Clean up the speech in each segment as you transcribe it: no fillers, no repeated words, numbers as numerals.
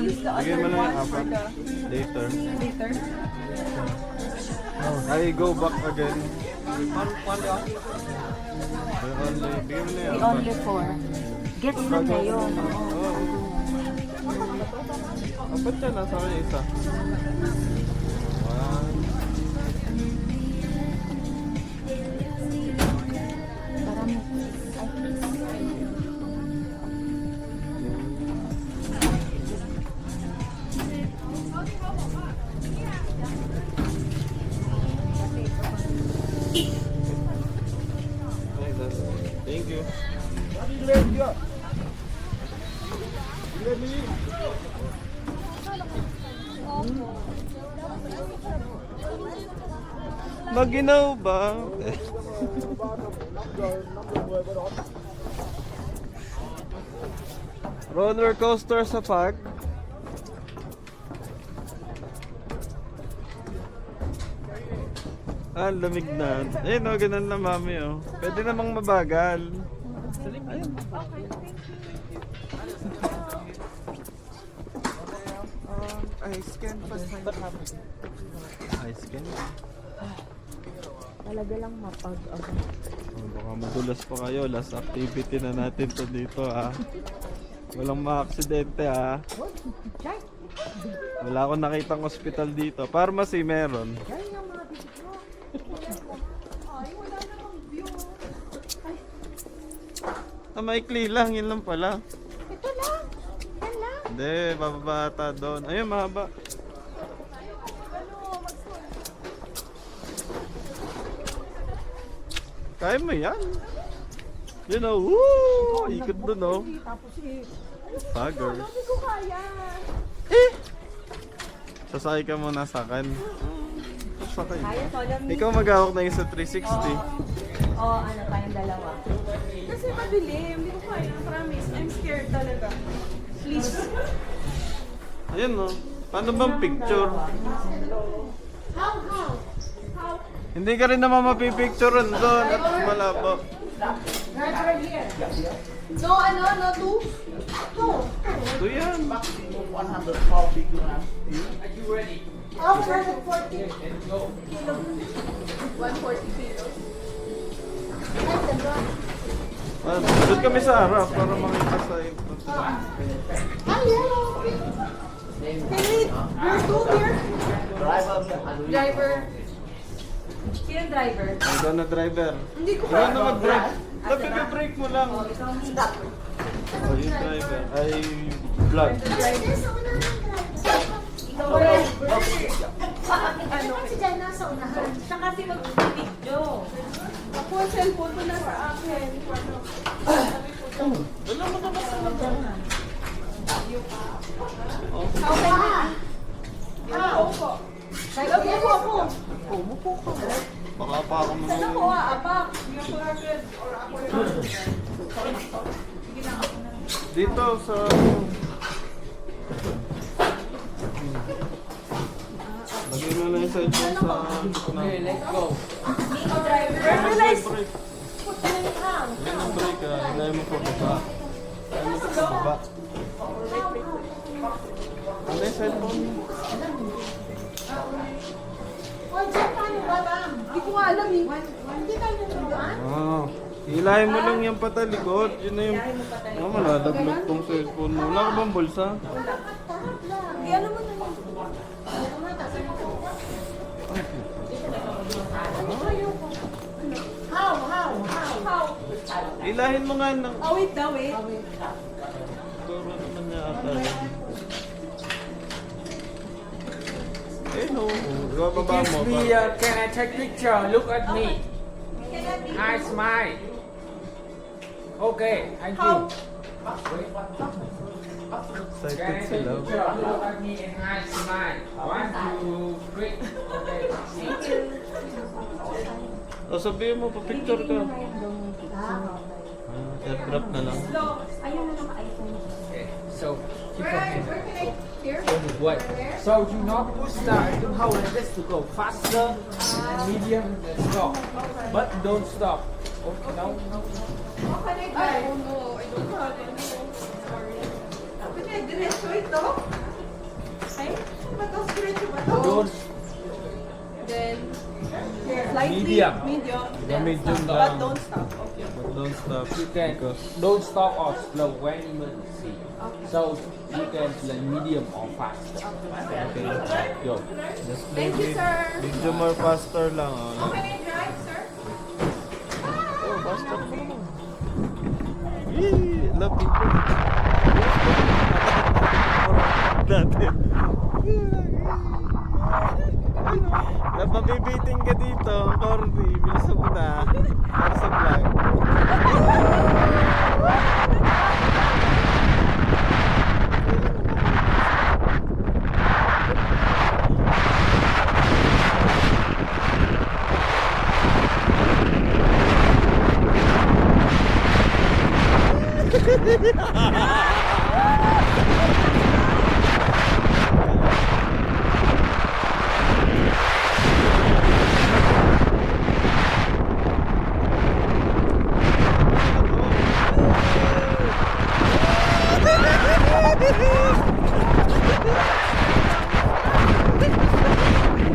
use the Bigyan other mo lang one yung for apat. the Later. later. I go back again. Bigyan mo na We yung only 4. Gets na kayo. Oo. Apat yan, nasa kanya isa. One. Marami. Thank you. Maginaw ba? Roller coaster sa park. Ah, lamig na. Eh, no, ganun na mami, oh. Pwede namang mabagal. Ayun. I scan first time. Ay, scan. Talaga lang mapag Oh, baka madulas pa kayo. Last activity na natin to dito, ha. Walang mga-aksidente, ha. Wala akong nakitang hospital dito. Pharmacy meron. Ah, maikli lang. Yun lang pala. Ito lang. Yan lang. Hindi, bababata doon. Ayun, mahaba. Kaya mo yan. You know, woo! Ikot doon, oh. Sagers. Hindi ko kaya. Sasakay ka muna sa akin. Sasakay. Kaya solo me. Ikaw mag-hawak na yung sa 360. Oo, ano tayong dalawa. Kasi madilim. Hindi ko kaya. Promise. I'm scared talaga. Please. Ayun, no. Paano bang picture? How? Hindi ka rin naman mapipicturean doon at malabo. Right here. No, no, two. Two. Ito yan. 140 grams. Oh, 140 kilos. 140 kilos. Ah, doon kami sa harap para makita sa iyo. Ah, yeah. Can we? You're two here. Driver. Sino yung driver? Ikaw na driver. Hindi ko Ikaw na mag-drive. Napipibrake mo lang. Oh, yung driver. Ay, vlog. Ikaw driver. Ano? Si Jen nasa unahan. Siya kasi mag-video. Ako ang cellphone ko na sa akin. Wala mo naman sa mga. How can we? Ako. Lagi ako ako. Umupo ko. Baka pa ako Saan ako mga. apak? Yung target or ako yung Dito sa... Lagay mo na yung cellphone sa... Okay, let's go. Ikaw driver. Realize. Put na yung hang. Yan ang break, ah. Hinay mo pa baba. Hinay mo pa baba. Ano yung cellphone? Hindi ko nga alam eh. Hindi tayo nandaan. Ah. Hilahin mo lang yung patalikod. Yun na yung... Ah, maladaglog tong cellphone mo. Wala ka bang bulsa? Hindi alam mo na yun. How? Hilahin mo nga ng... Oh, wait daw eh. Turo naman niya ata. Eh no. Ibababa mo Excuse me, ba? can I take picture? Look at me. I smile. Okay, thank you. Excited Can I take sila. picture? Look at me and I smile. 1, 2, 3. Okay, see. O sabihin mo, pa-picture ka. Airdrop na lang. Ayun na lang iPhone. Okay, so keep Where on can I? Here? what? So you not push the how this to go faster and medium and stop, but don't stop. Okay, no. How can I drive? Oh no, I don't have any. Sorry. Can I Diretso ito? Ay, batas diretso ba ito? Don't. Then, slightly Medium. medium. The Then medium stop. lang. But don't stop. Okay. But don't stop. You can Because don't stop or slow when emergency. So you can play medium or fast. Okay. Go. just Thank you, sir. medyo more faster lang. Oh. Can I drive, sir? Oh, faster pa naman. Yee! Love you. Dati. Napabibiting ka dito, Corby. Bilisan mo na. Para sa vlog.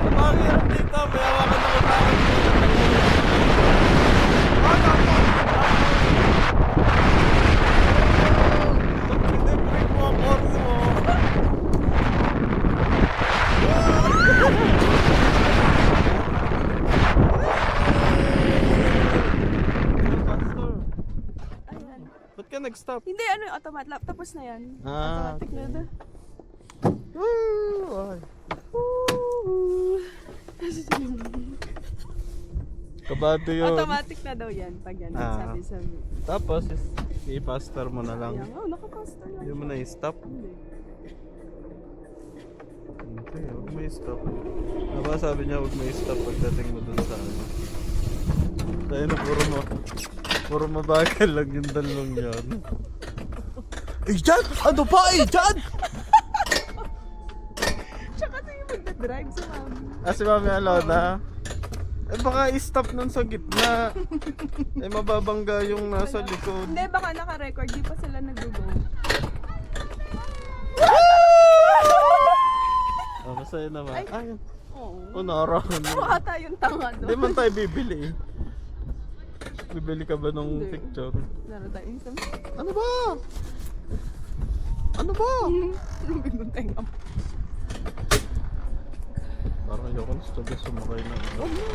Napakahirap dito. May hawakan ako tayo. Pinag-break mo ang Corby mo. Pastor, Ayan. ba't ka nag-stop? Hindi, ano yung automatic. Tapos na yan. Ah, Automatic na na. Woo! Ay. Kabado yun. Automatic na daw yan pag yan. Ah. Sabi. Tapos, i-faster mo na lang. Ayan. Oh, nakapaster lang. Hindi mo na i-stop. Hindi. Okay, huwag mo i-stop. Diba sabi niya huwag mo i-stop pagdating mo dun sa ano. Tayo na puro mabagal lang yung dalawang yan. Eh, Jan! Ano ba eh, Jan? Siya kasi yung magdadrive sa mami. Ah, si Mami Alona? Eh, baka i-stop nun sa gitna. Eh, mababangga yung nasa likod. Hindi, baka naka-record. Di pa sila nag-go. Ah, masaya naman. Ay. Ay, Oo. oh, narahan Ako mo. ata yung tanga Hindi doon. man tayo bibili eh. Bibili ka ba nung Hindi. picture? Laro tayo instant. Ano ba? Ano ba? Lumig ng tenga mo. Parang ayoko na sabi sumakay na. Huwag na.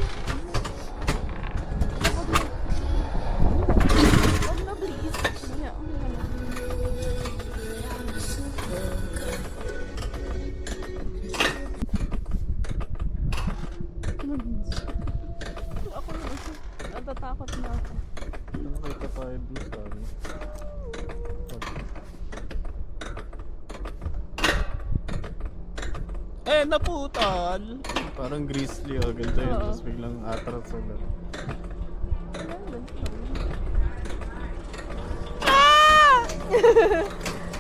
Huwag na, please. Mamaya, okay na. Ako na. Natatakot na ako. Nakita tayo dun sa ano. Eh, naputal! Parang grizzly o ganito yun. Oo. Tapos biglang atras ulit.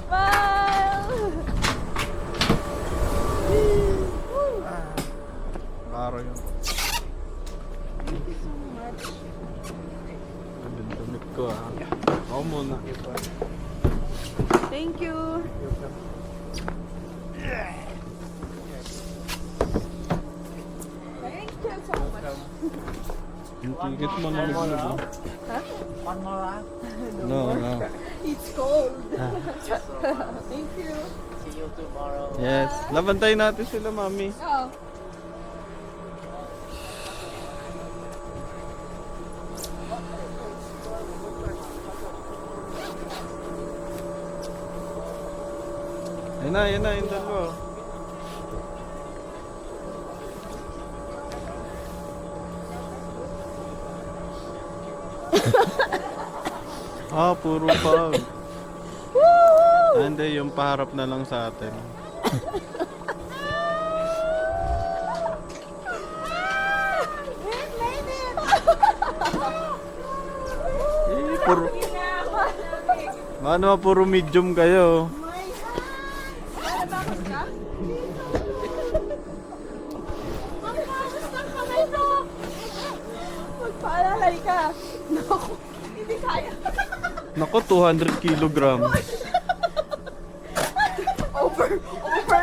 Wow! Karo yun. Thank you so much. Damit ko ah. Ako muna. Thank you. Thank you so much. Yung ticket mo na naglubo. Ha? One more No, no. It's cold. Thank you. See you tomorrow. Yes. Labantayin natin sila, mami. Oh. Yan na, yung dalawa. Ah, puro pag. Hindi, yung paharap na lang sa atin. Eh, puro... Ano, puro medium kayo. Bakit ka? Magpaalalay ka. Naku, hindi kaya. Nako, 200 kilograms.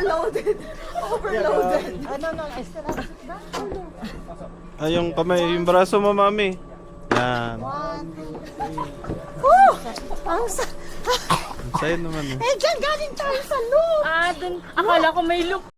Overloaded. Overloaded. Ay, yung kamay, yung braso mo, mami. Yan. Oh! Ang sa... Sa'yo naman eh. Eh, dyan galing tayo sa loob! Ah, dun. Akala ko may loop.